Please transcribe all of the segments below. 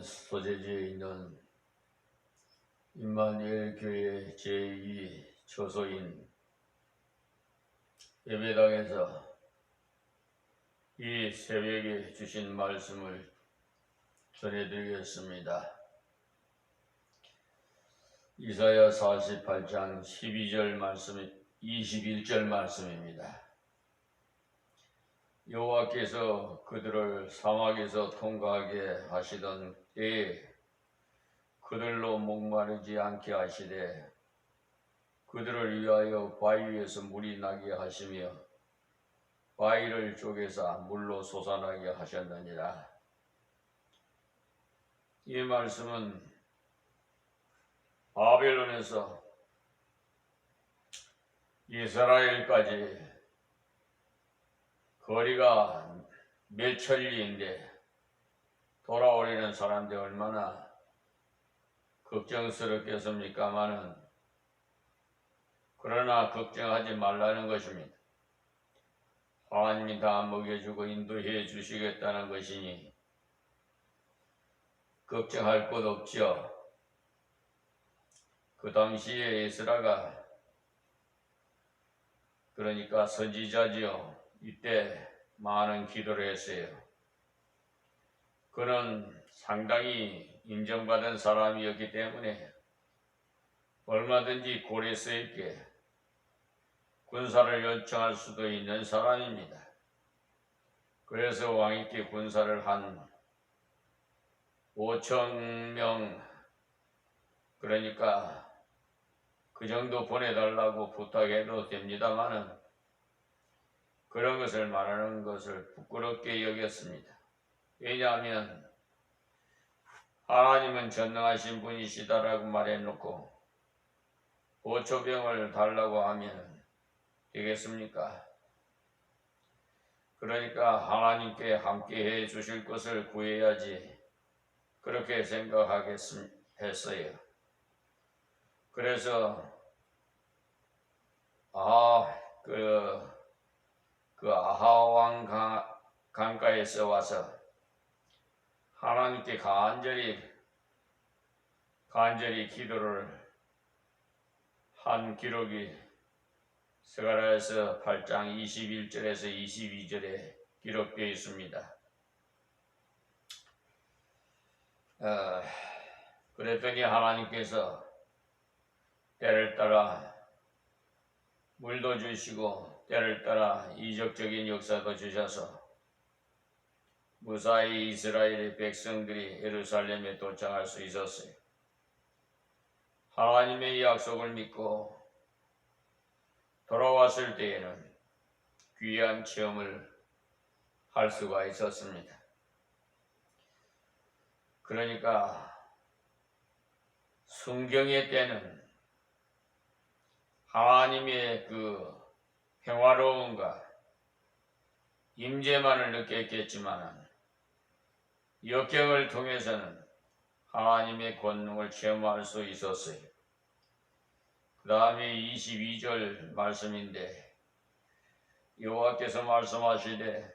소재지에 있는 임마누엘 교회 제2 처소인 예배당에서 이 새벽에 주신 말씀을 전해드리겠습니다. 이사야 48장 12절 말씀, 21절 말씀입니다. 여호와께서 그들을 사막에서 통과하게 하시던 때에 그들로 목마르지 않게 하시되 그들을 위하여 바위 위에서 물이 나게 하시며 바위를 쪼개사 물로 솟아나게 하셨느니라. 이 말씀은 바벨론에서 이스라엘까지 거리가 몇 천리인데 돌아오려는 사람들이 얼마나 걱정스럽겠습니까마는, 그러나 걱정하지 말라는 것입니다. 하나님이 다 먹여주고 인도해 주시겠다는 것이니 걱정할 것 없죠. 그 당시에 에스라가, 그러니까 선지자지요, 이때 많은 기도를 했어요. 그는 상당히 인정받은 사람이었기 때문에 얼마든지 고레스 있게 군사를 요청할 수도 있는 사람입니다. 그래서 왕위께 군사를 한 5,000명, 그러니까 그 정도 보내달라고 부탁해도 됩니다마는 그런 것을 말하는 것을 부끄럽게 여겼습니다. 왜냐하면 하나님은 전능하신 분이시다라고 말해놓고 5,000병을 달라고 하면 되겠습니까? 그러니까 하나님께 함께 해 주실 것을 구해야지, 그렇게 생각했어요. 그래서 그 아하왕 강가에서 와서 하나님께 간절히 기도를 한 기록이 스가랴서 8장 21절에서 22절에 기록되어 있습니다. 그랬더니 하나님께서 때를 따라 물도 주시고 때를 따라 이적적인 역사도 주셔서 무사히 이스라엘의 백성들이 예루살렘에 도착할 수 있었어요. 하나님의 약속을 믿고 돌아왔을 때에는 귀한 체험을 할 수가 있었습니다. 그러니까 순경의 때는 하나님의 그 평화로움과 임재만을 느꼈겠지만 역경을 통해서는 하나님의 권능을 체험할 수 있었어요. 그 다음에 22절 말씀인데, 여호와께서 말씀하시되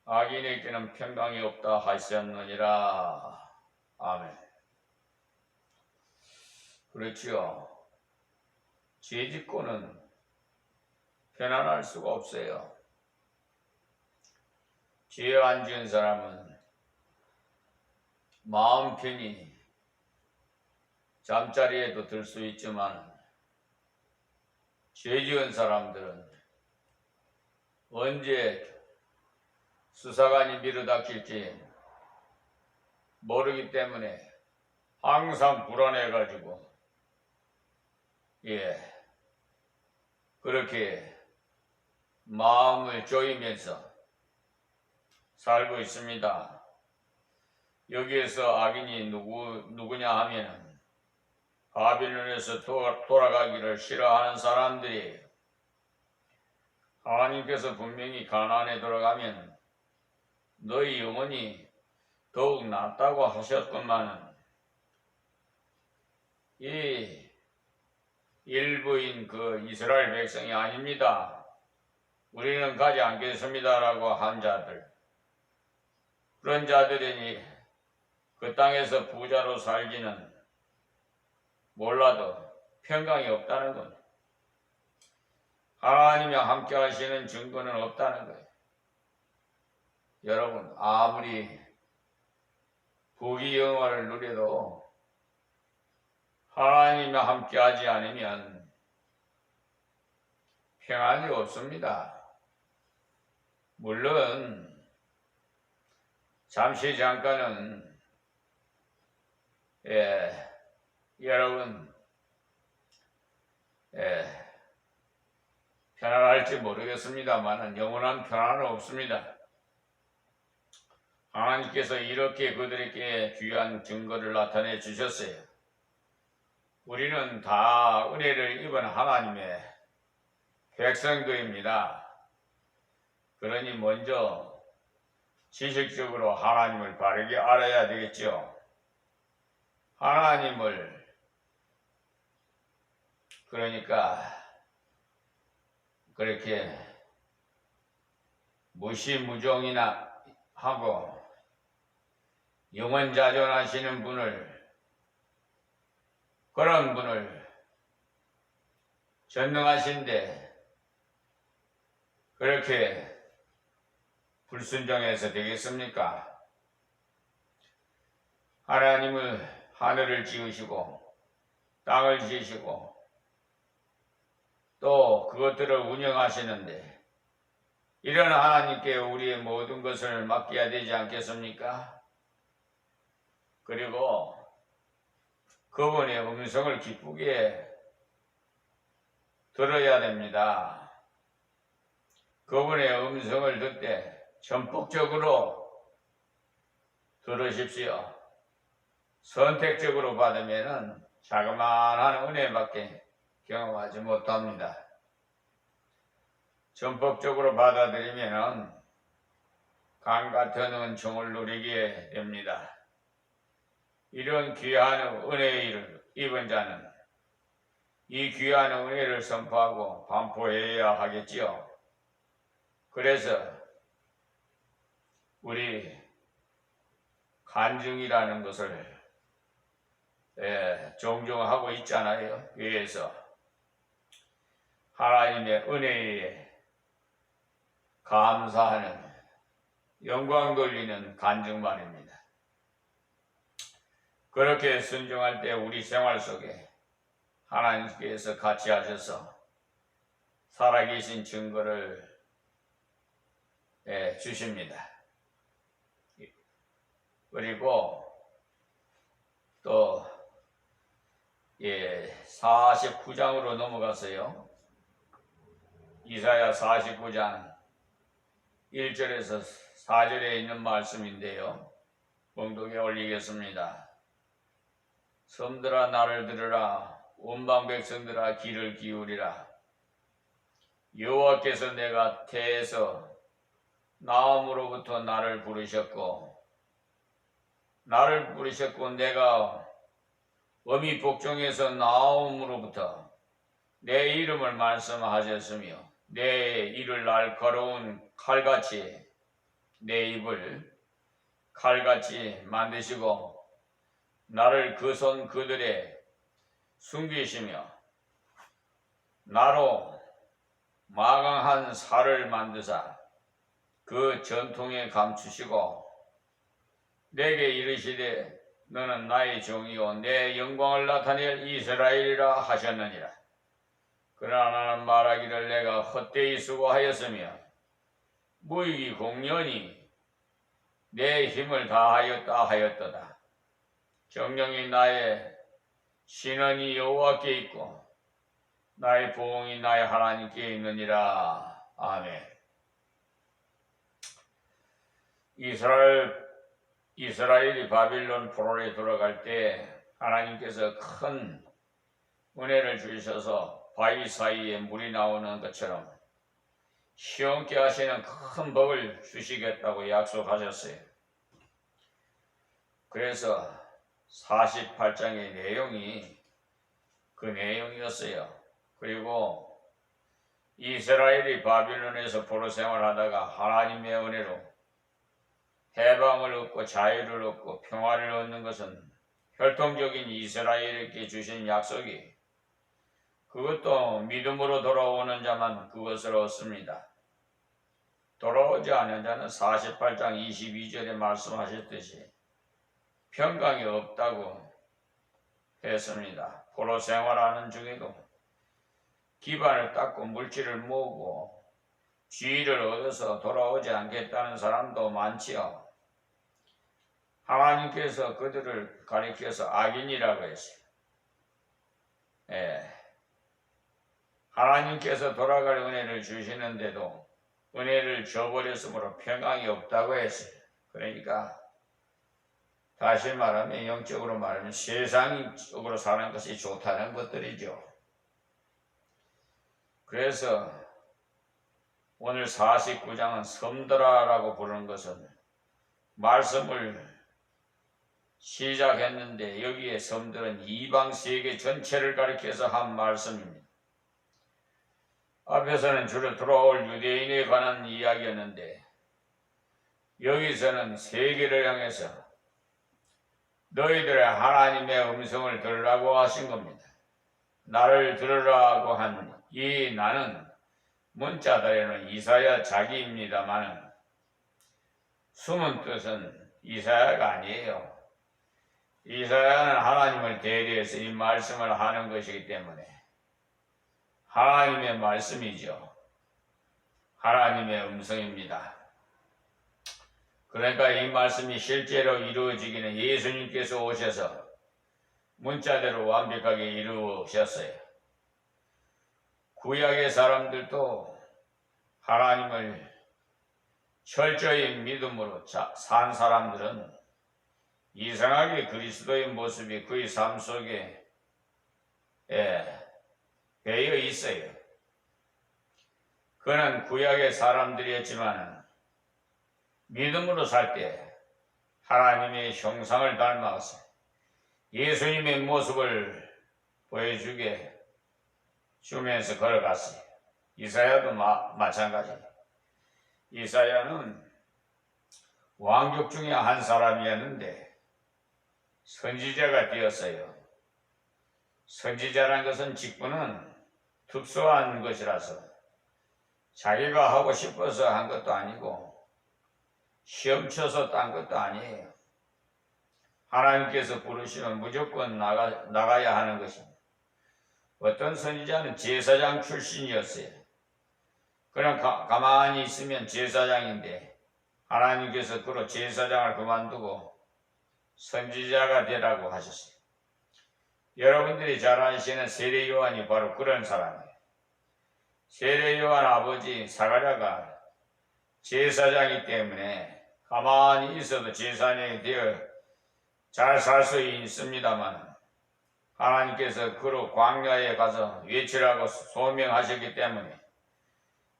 악인에게는 평강이 없다 하셨느니라. 아멘. 그렇지요. 죄짓고는 편안할 수가 없어요. 죄 안 지은 사람은 마음 편히 잠자리에도 들 수 있지만 죄 지은 사람들은 언제 수사관이 밀어닥칠지 모르기 때문에 항상 불안해가지고 그렇게 마음을 조이면서 살고 있습니다. 여기에서 악인이 누구냐 하면 바빌론에서 돌아가기를 싫어하는 사람들이에요. 하나님께서 분명히 가나안에 들어가면 너희 영혼이 더욱 낫다고 하셨건만은 이 일부인 그 이스라엘 백성이 아닙니다. 우리는 가지 않겠습니다라고 한 자들, 그런 자들이 그 땅에서 부자로 살지는 몰라도 평강이 없다는 거예요. 하나님이랑 함께 하시는 증거는 없다는 거예요. 여러분, 아무리 부귀영화를 누려도 하나님과 함께 하지 않으면 평안이 없습니다. 물론 잠시 잠깐은 여러분 편안할지 모르겠습니다만 영원한 평안은 없습니다. 하나님께서 이렇게 그들에게 귀한 증거를 나타내 주셨어요. 우리는 다 은혜를 입은 하나님의 백성들입니다. 그러니 먼저 지식적으로 하나님을 바르게 알아야 되겠죠. 하나님을 그러니까 그렇게 무시무종이나 하고 영원자존하시는 분을, 그런 분을 전능하신데 그렇게 불순종해서 되겠습니까? 하나님은 하늘을 지으시고 땅을 지으시고 또 그것들을 운영하시는데 이런 하나님께 우리의 모든 것을 맡겨야 되지 않겠습니까? 그리고 그분의 음성을 기쁘게 들어야 됩니다. 그분의 음성을 듣되 전폭적으로 들으십시오. 선택적으로 받으면 자그마한 은혜밖에 경험하지 못합니다. 전폭적으로 받아들이면 강 같은 은총을 누리게 됩니다. 이런 귀한 은혜를 입은 자는 이 귀한 은혜를 선포하고 반포해야 하겠지요. 그래서 우리 간증이라는 것을 종종 하고 있잖아요. 위에서 하나님의 은혜에 감사하는, 영광 돌리는 간증 말입니다. 그렇게 순종할 때 우리 생활 속에 하나님께서 같이 하셔서 살아계신 증거를 주십니다. 그리고 또 49장으로 넘어가서요. 이사야 49장 1절에서 4절에 있는 말씀인데요. 봉독에 올리겠습니다. 섬들아 나를 들으라. 온방 백성들아 귀를 기울이라. 여호와께서 내가 태에서 나옴으로부터 나를 부르셨고 내가 어미 복종에서 나옴으로부터 내 이름을 말씀하셨으며 내 이를 날카로운 칼같이 내 입을 칼같이 만드시고 나를 그 손 그들에 숨기시며 나로 마강한 살을 만드사 그 전통에 감추시고 내게 이르시되 너는 나의 종이요 내 영광을 나타낼 이스라엘이라 하셨느니라. 그러나 나는 말하기를 내가 헛되이 수고하였으며 무익이 공연히 내 힘을 다하였다 하였도다. 정령이 나의 신원이 여호와께 있고 나의 보응이 나의 하나님께 있느니라. 아멘. 이스라엘이 바빌론 포로에 돌아갈 때 하나님께서 큰 은혜를 주셔서 바위 사이에 물이 나오는 것처럼 시원케 하시는 큰 복을 주시겠다고 약속하셨어요. 그래서 48장의 내용이 그 내용이었어요. 그리고 이스라엘이 바빌론에서 포로 생활하다가 하나님의 은혜로 해방을 얻고 자유를 얻고 평화를 얻는 것은 혈통적인 이스라엘에게 주신 약속이 그것도 믿음으로 돌아오는 자만 그것을 얻습니다. 돌아오지 않은 자는 48장 22절에 말씀하셨듯이 평강이 없다고 했습니다. 포로 생활하는 중에도 기반을 닦고 물질을 모으고 지위를 얻어서 돌아오지 않겠다는 사람도 많지요. 하나님께서 그들을 가리켜서 악인이라고 했어요. 하나님께서 돌아갈 은혜를 주시는데도 은혜를 저버렸으므로 평강이 없다고 했어요. 그러니까 다시 말하면 영적으로 말하면 세상적으로 사는 것이 좋다는 것들이죠. 그래서 오늘 49장은 섬들아라고 부르는 것은 말씀을 시작했는데 여기에 섬들은 이방 세계 전체를 가리켜서 한 말씀입니다. 앞에서는 주로 돌아올 유대인에 관한 이야기였는데 여기서는 세계를 향해서 너희들의 하나님의 음성을 들으라고 하신 겁니다. 나를 들으라고 한 이 나는 문자들에는 이사야 자기입니다만 숨은 뜻은 이사야가 아니에요. 이사야는 하나님을 대리해서 이 말씀을 하는 것이기 때문에 하나님의 말씀이죠. 하나님의 음성입니다. 그러니까 이 말씀이 실제로 이루어지기는 예수님께서 오셔서 문자대로 완벽하게 이루셨어요. 구약의 사람들도 하나님을 철저히 믿음으로 산 사람들은 이상하게 그리스도의 모습이 그의 삶 속에 배어 있어요. 그는 구약의 사람들이었지만 믿음으로 살 때 하나님의 형상을 닮아서 예수님의 모습을 보여주게 주면서 걸어갔어요. 이사야도 마찬가지예요. 이사야는 왕족 중에 한 사람이었는데 선지자가 되었어요. 선지자란 것은 직분은 특수한 것이라서 자기가 하고 싶어서 한 것도 아니고 시험 쳐서 딴 것도 아니에요. 하나님께서 부르시면 무조건 나가야 하는 것입니다. 어떤 선지자는 제사장 출신이었어요. 그냥 가만히 있으면 제사장인데 하나님께서 그로 제사장을 그만두고 선지자가 되라고 하셨어요. 여러분들이 잘 아시는 세례 요한이 바로 그런 사람이에요. 세례 요한 아버지 사가랴가 제사장이기 때문에 가만히 있어도 제사장이 되어 잘 살 수 있습니다만 하나님께서 그로 광야에 가서 외치라고 소명하셨기 때문에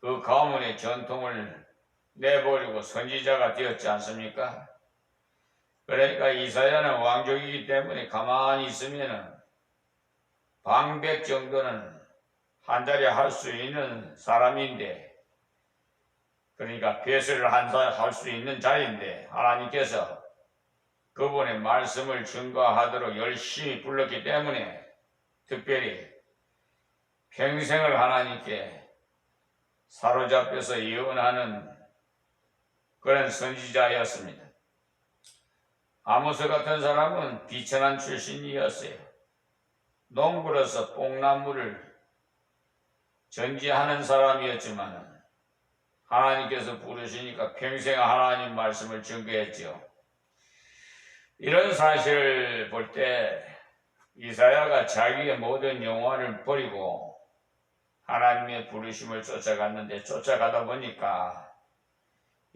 그 가문의 전통을 내버리고 선지자가 되었지 않습니까? 그러니까 이사야는 왕족이기 때문에 가만히 있으면 방백 정도는 한 자리 할 수 있는 사람인데, 그러니까 배설을 할 수 있는 자리인데 하나님께서 그분의 말씀을 증거하도록 열심히 불렀기 때문에 특별히 평생을 하나님께 사로잡혀서 예언하는 그런 선지자였습니다. 아모스 같은 사람은 비천한 출신이었어요. 농부로서 뽕나무를 전지하는 사람이었지만 하나님께서 부르시니까 평생 하나님 말씀을 증거했죠. 이런 사실을 볼 때 이사야가 자기의 모든 영혼을 버리고 하나님의 부르심을 쫓아갔는데 쫓아가다 보니까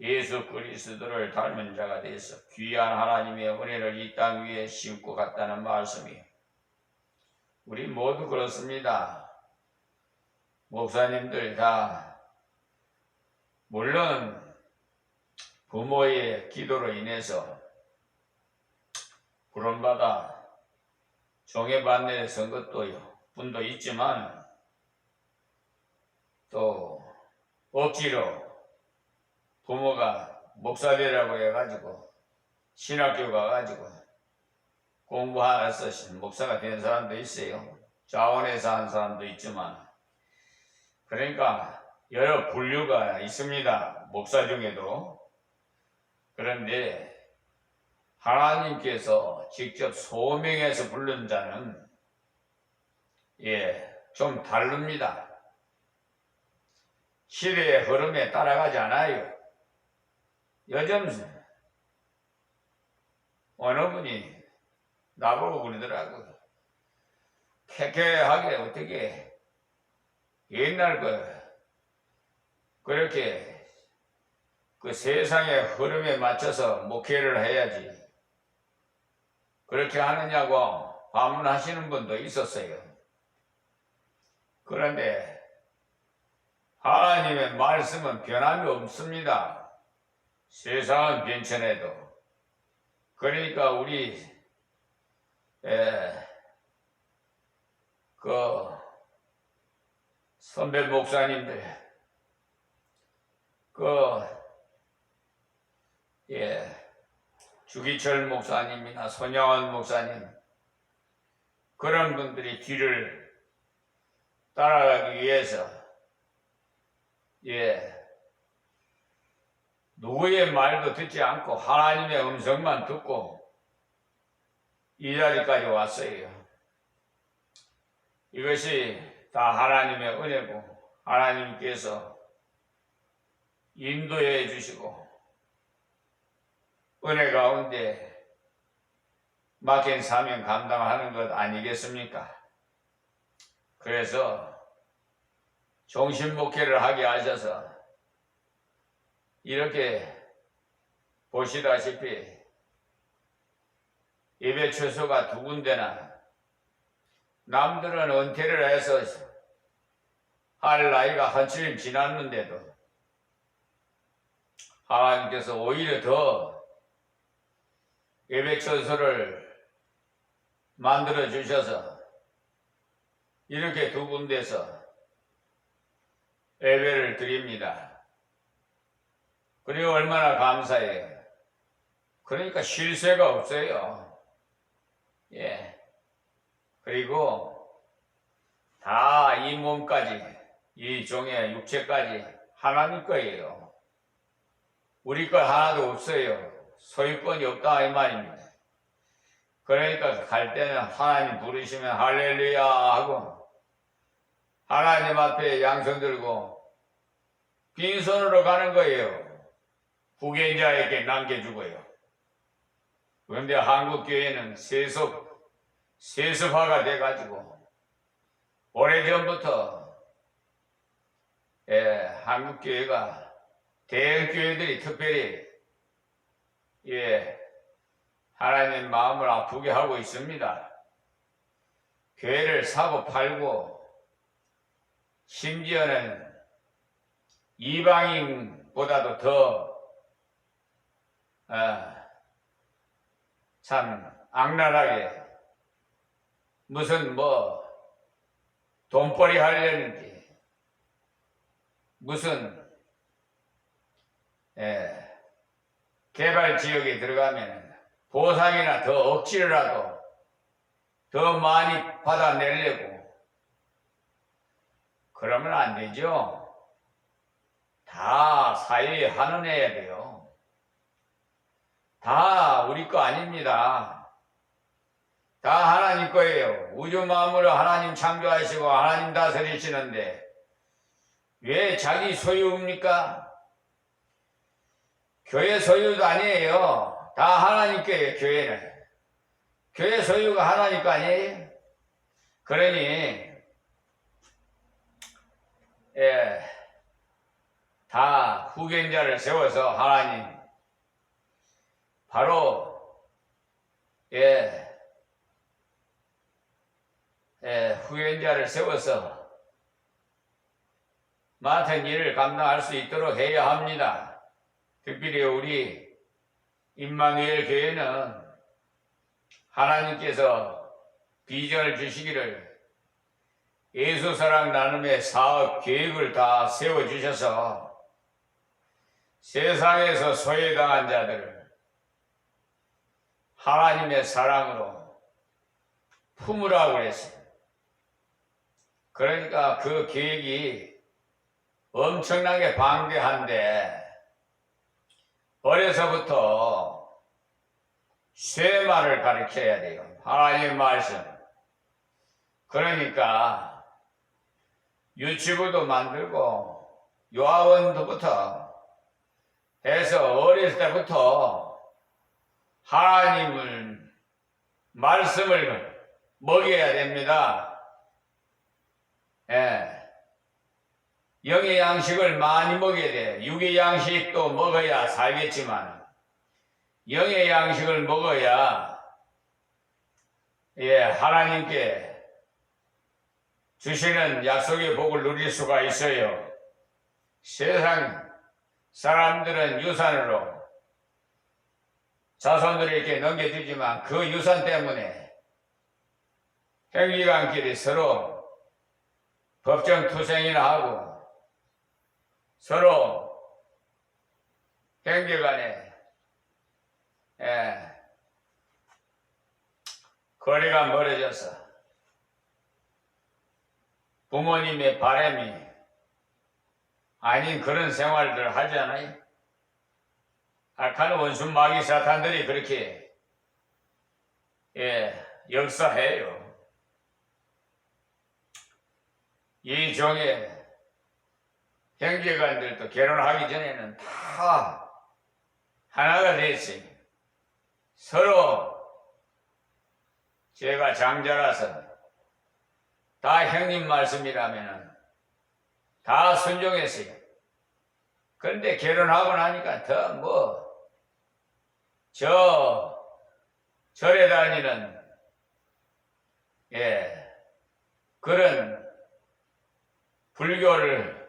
예수 그리스도를 닮은 자가 돼서 귀한 하나님의 은혜를 이 땅 위에 심고 갔다는 말씀이 우리 모두 그렇습니다. 목사님들 다 물론 부모의 기도로 인해서 구원받아 종회반내에 선 것도 분도 있지만 또 억지로 부모가 목사되라고 해가지고 신학교 가가지고 공부하면서 목사가 된 사람도 있어요. 자원에서 한 사람도 있지만, 그러니까 여러 분류가 있습니다. 목사 중에도. 그런데 하나님께서 직접 소명해서 부른 자는 좀 다릅니다. 시대의 흐름에 따라가지 않아요. 요즘 어느 분이 나보고 그러더라고요. 쾌쾌하게 어떻게 옛날 그렇게 그 세상의 흐름에 맞춰서 목회를 해야지 그렇게 하느냐고 반문하시는 분도 있었어요. 그런데 하나님의 말씀은 변함이 없습니다. 세상은 변천해도. 그러니까 우리 선배 목사님들 주기철 목사님이나 손양원 목사님 그런 분들이 뒤를 따라가기 위해서 누구의 말도 듣지 않고 하나님의 음성만 듣고 이 자리까지 왔어요. 이것이 다 하나님의 은혜고 하나님께서 인도해 주시고 은혜 가운데 맡긴 사명 감당하는 것 아니겠습니까? 그래서 종신목회를 하게 하셔서 이렇게 보시다시피 예배 처소가 두 군데나 남들은 은퇴를 해서 할 나이가 한참 지났는데도 하나님께서 오히려 더 예배 처소를 만들어 주셔서 이렇게 두 군데서 예배를 드립니다. 그리고 얼마나 감사해요. 그러니까 쉴 새가 없어요. 그리고 다 이 몸까지, 이 종의 육체까지 하나님 거예요. 우리 거 하나도 없어요. 소유권이 없다 이 말입니다. 그러니까 갈 때는 하나님 부르시면 할렐루야 하고 하나님 앞에 양손 들고 빈손으로 가는 거예요. 후계자에게 남겨주고요. 그런데 한국 교회는 세습화가 돼가지고 오래전부터 한국 교회가 대형 교회들이 특별히 하나님 마음을 아프게 하고 있습니다. 교회를 사고 팔고 심지어는 이방인보다도 더 참 악랄하게 무슨 돈벌이 하려는지 무슨 개발 지역에 들어가면 보상이나 더 억지로라도 더 많이 받아내려고 그러면 안 되죠. 다 사회에 환원해야 돼요. 다 우리 거 아닙니다. 다 하나님 거예요. 우주 만물을 하나님 창조하시고 하나님 다스리시는데 왜 자기 소유입니까? 교회 소유도 아니에요. 다 하나님 거예요. 교회는. 교회 소유가 하나님 거 아니에요? 그러니 다 후견자를 세워서 하나님 바로 후견자를 세워서 맡은 일을 감당할 수 있도록 해야 합니다. 특별히 우리 임마누엘 교회는 하나님께서 비전을 주시기를 예수사랑 나눔의 사업 계획을 다 세워주셔서 세상에서 소외당한 자들을 하나님의 사랑으로 품으라고 그랬어요. 그러니까 그 계획이 엄청나게 방대한데 어려서부터 쇠말을 가르쳐야 돼요. 하나님의 말씀. 그러니까 유치부도 만들고 요아원부터 해서 어릴 때부터 하나님을 말씀을 먹여야 됩니다. 예. 영의 양식을 많이 먹여야 돼. 육의 양식도 먹어야 살겠지만 영의 양식을 먹어야 하나님께 주시는 약속의 복을 누릴 수가 있어요. 세상 사람들은 유산으로 자손들에게 넘겨주지만 그 유산 때문에 형제간끼리 서로 법정투쟁이나 하고 서로 형제간에 거리가 멀어져서 부모님의 바람이 아닌 그런 생활들을 하잖아요. 악한 원수 마귀 사탄들이 그렇게 역사해요. 이 종의 형제간들도 결혼하기 전에는 다 하나가 됐어요. 서로 제가 장자라서 다 형님 말씀이라면 다 순종했어요. 그런데 결혼하고 나니까 더 절에 다니는 그런 불교를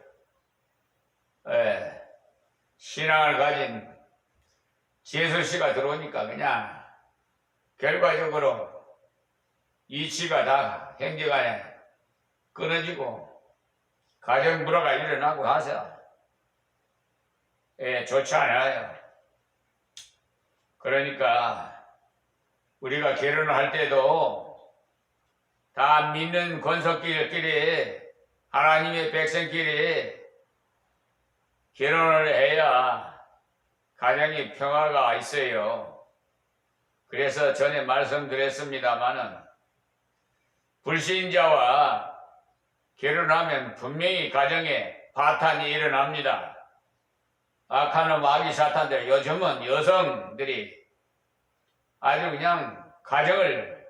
신앙을 가진 제수씨가 들어오니까 그냥 결과적으로 이치가 다 형제간에 끊어지고 가정 불화가 일어나고 해서 좋지 않아요. 그러니까 우리가 결혼을 할 때도 다 믿는 권속끼리 하나님의 백성끼리 결혼을 해야 가정이 평화가 있어요. 그래서 전에 말씀드렸습니다마는 불신자와 결혼하면 분명히 가정에 파탄이 일어납니다. 악한 놈 마귀 사탄들, 요즘은 여성들이 아주 그냥 가정을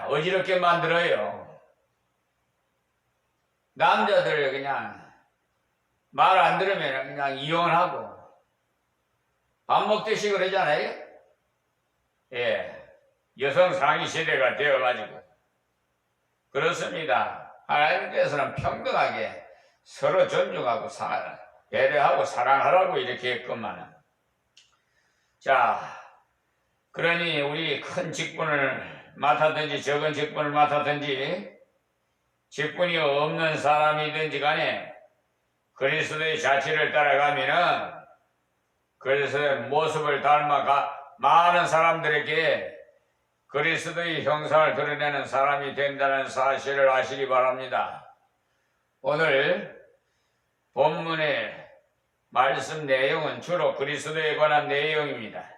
어지럽게 만들어요. 남자들 그냥 말 안 들으면 그냥 이혼하고 밥 먹듯이 그러잖아요. 여성 상위 시대가 되어가지고 그렇습니다. 하나님께서는 평등하게 서로 존중하고 배려하고 사랑하라고 이렇게 했건만. 자, 그러니 우리 큰 직분을 맡았든지 적은 직분을 맡았든지 직분이 없는 사람이든지 간에 그리스도의 자취를 따라가면은 그리스도의 모습을 닮아 많은 사람들에게 그리스도의 형상을 드러내는 사람이 된다는 사실을 아시기 바랍니다. 오늘 본문의 말씀 내용은 주로 그리스도에 관한 내용입니다.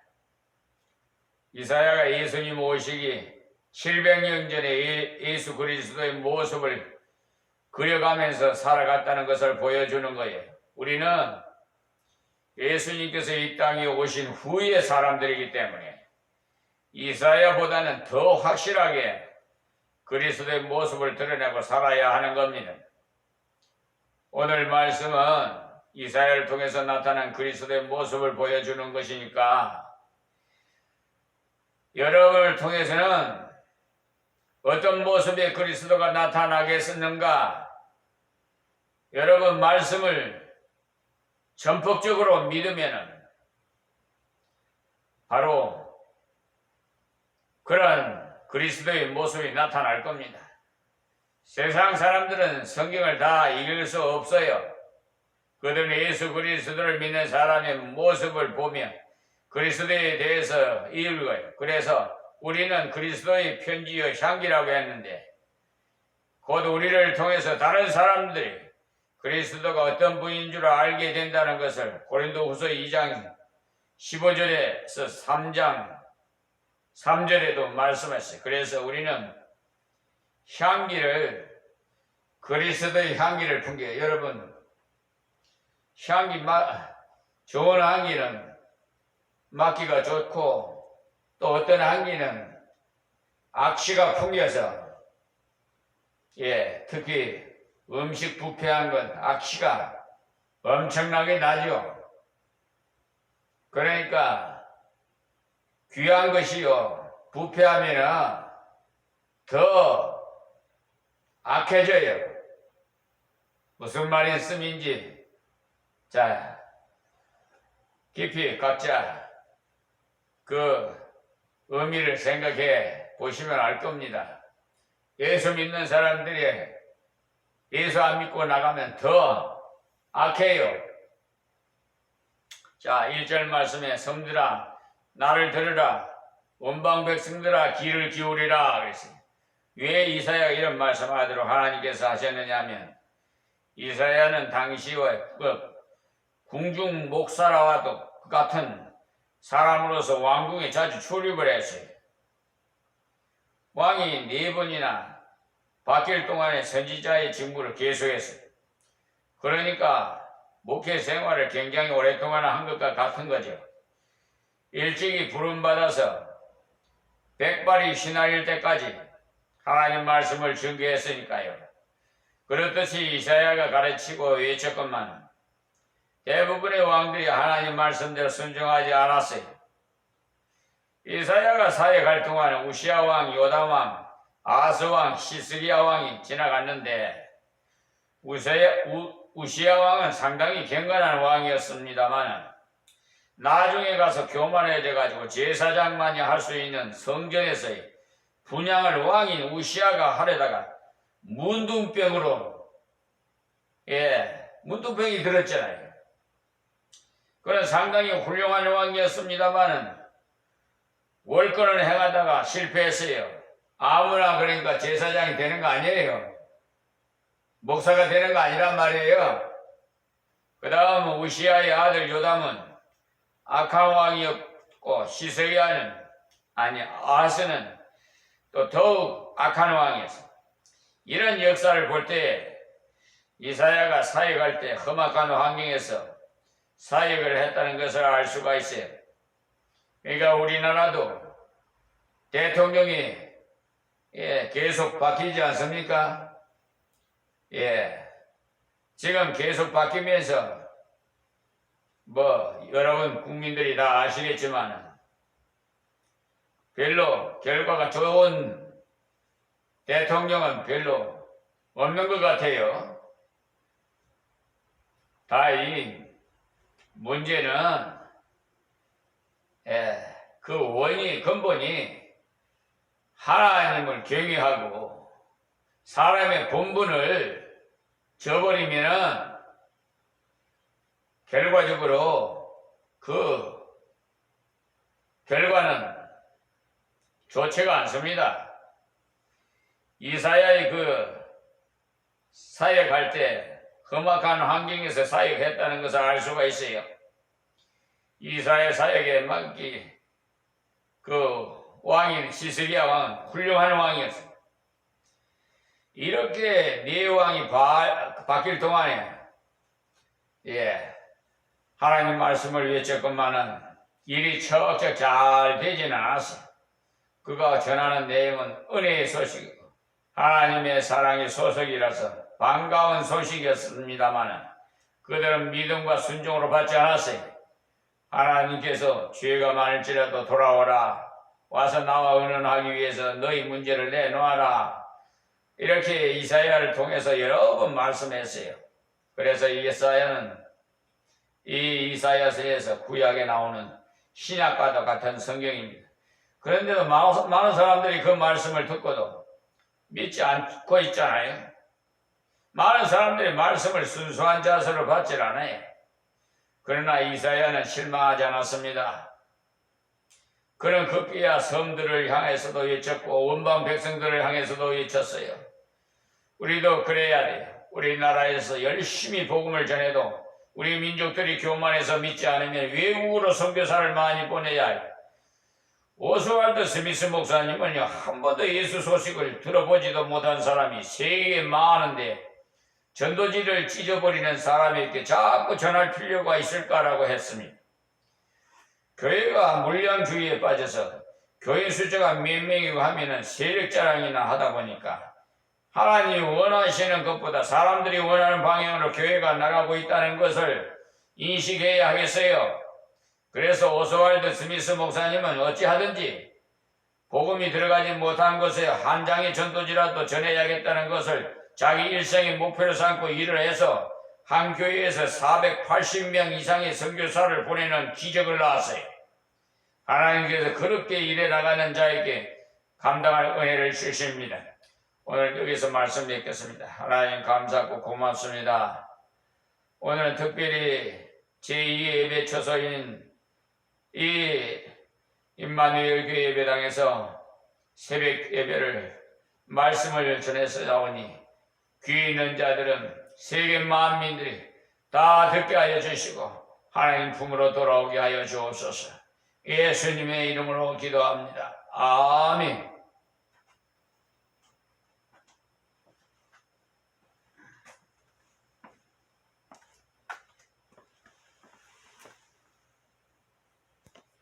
이사야가 예수님 오시기 700년 전에 예수 그리스도의 모습을 그려가면서 살아갔다는 것을 보여주는 거예요. 우리는 예수님께서 이 땅에 오신 후의 사람들이기 때문에 이사야보다는 더 확실하게 그리스도의 모습을 드러내고 살아야 하는 겁니다. 오늘 말씀은 이사야를 통해서 나타난 그리스도의 모습을 보여주는 것이니까 여러분을 통해서는 어떤 모습의 그리스도가 나타나겠는가? 여러분 말씀을 전폭적으로 믿으면 바로 그런 그리스도의 모습이 나타날 겁니다. 세상 사람들은 성경을 다 읽을 수 없어요. 그들은 예수 그리스도를 믿는 사람의 모습을 보며 그리스도에 대해서 읽어요. 그래서 우리는 그리스도의 편지여 향기라고 했는데 곧 우리를 통해서 다른 사람들이 그리스도가 어떤 분인 줄 알게 된다는 것을 고린도후서 2장 15절에서 3장 3절에도 말씀했어요. 그래서 우리는 향기를 그리스도의 향기를 풍겨요. 여러분 좋은 향기는 맡기가 좋고 또 어떤 향기는 악취가 풍겨서 특히 음식 부패한 건 악취가 엄청나게 나죠. 그러니까 귀한 것이요 부패하면 더 악해져요. 무슨 말씀인지 자 깊이 각자 그 의미를 생각해 보시면 알 겁니다. 예수 믿는 사람들이 예수 안 믿고 나가면 더 악해요. 자 1절 말씀에 성들아 나를 들으라 원방 백성들아 귀를 기울이라 그랬어요. 왜 이사야가 이런 말씀하도록 하나님께서 하셨느냐 하면 이사야는 당시의 궁중 목사라와도 같은 사람으로서 왕궁에 자주 출입을 했어요. 왕이 4번이나 바뀔 동안에 선지자의 직무를 계속했어요. 그러니까 목회 생활을 굉장히 오랫동안 한 것과 같은 거죠. 일찍이 부름받아서 백발이 휘날릴 때까지 하나님 말씀을 증거했으니까요. 그렇듯이 이사야가 가르치고 외쳤건만 대부분의 왕들이 하나님 말씀대로 순종하지 않았어요. 이사야가 사역할 동안 우시야 왕, 요담 왕, 아스 왕, 히스기야 왕이 지나갔는데 우시야 왕은 상당히 경건한 왕이었습니다만 나중에 가서 교만해져 가지고 제사장만이 할 수 있는 성전에서의 분향을 왕인 우시야가 하려다가 문둥병으로 문둥병이 들었잖아요. 그는 상당히 훌륭한 왕이었습니다만은 월권을 행하다가 실패했어요. 아무나 그러니까 제사장이 되는 거 아니에요. 목사가 되는 거 아니란 말이에요. 그 다음 우시야의 아들 요담은 악한 왕이었고 아스는 또 더욱 악한 왕이었어요. 이런 역사를 볼 때 이사야가 사역할 때 험악한 환경에서 사역을 했다는 것을 알 수가 있어요. 그러니까 우리나라도 대통령이 계속 바뀌지 않습니까? 지금 계속 바뀌면서 여러분 국민들이 다 아시겠지만 별로 결과가 좋은 대통령은 별로 없는 것 같아요. 이 문제는 그 근본이 하나님을 경외하고 사람의 본분을 저버리면은 결과적으로 그 결과는 좋지가 않습니다. 이사야의 사역할 때 험악한 환경에서 사역했다는 것을 알 수가 있어요. 이사야 사역에 왕인 히스기야 왕은 훌륭한 왕이었어요. 이렇게 4왕이 바뀔 동안에 하나님 말씀을 외쳤건만은 일이 척척 잘 되지는 않았어요. 그가 전하는 내용은 은혜의 소식이고 하나님의 사랑의 소식이라서 반가운 소식이었습니다만 그들은 믿음과 순종으로 받지 않았어요. 하나님께서 죄가 많을지라도 돌아오라. 와서 나와 의논하기 위해서 너희 문제를 내놓아라. 이렇게 이사야를 통해서 여러 번 말씀했어요. 그래서 이사야서에서 구약에 나오는 신약과도 같은 성경입니다. 그런데도 많은 사람들이 그 말씀을 듣고도 믿지 않고 있잖아요. 많은 사람들이 말씀을 순수한 자세로 받질 않아요. 그러나 이사야는 실망하지 않았습니다. 그는 급기야 성들을 향해서도 외쳤고 원방 백성들을 향해서도 외쳤어요. 우리도 그래야 돼요. 우리나라에서 열심히 복음을 전해도 우리 민족들이 교만해서 믿지 않으면 외국으로 선교사를 많이 보내야 해요. 오스왈드 스미스 목사님은요, 한 번도 예수 소식을 들어보지도 못한 사람이 세계에 많은데 전도지를 찢어버리는 사람에게 자꾸 전할 필요가 있을까라고 했습니다. 교회가 물량주의에 빠져서 교인 숫자가 몇 명이고 하면은 세력 자랑이나 하다 보니까 하나님이 원하시는 것보다 사람들이 원하는 방향으로 교회가 나가고 있다는 것을 인식해야 하겠어요. 그래서 오스왈드 스미스 목사님은 어찌하든지 복음이 들어가지 못한 것에 한 장의 전도지라도 전해야겠다는 것을 자기 일생의 목표로 삼고 일을 해서 한 교회에서 480명 이상의 선교사를 보내는 기적을 낳았어요. 하나님께서 그렇게 일해 나가는 자에게 감당할 은혜를 주십니다. 오늘 여기서 말씀 맺겠습니다. 하나님 감사하고 고맙습니다. 오늘은 특별히 제2 예배 처소인 이 임마누엘 교회 예배당에서 새벽 예배를 말씀을 전해서 나오니 귀 있는 자들은 세계 만민들이 다 듣게 하여 주시고 하나님 품으로 돌아오게 하여 주옵소서. 예수님의 이름으로 기도합니다. 아멘.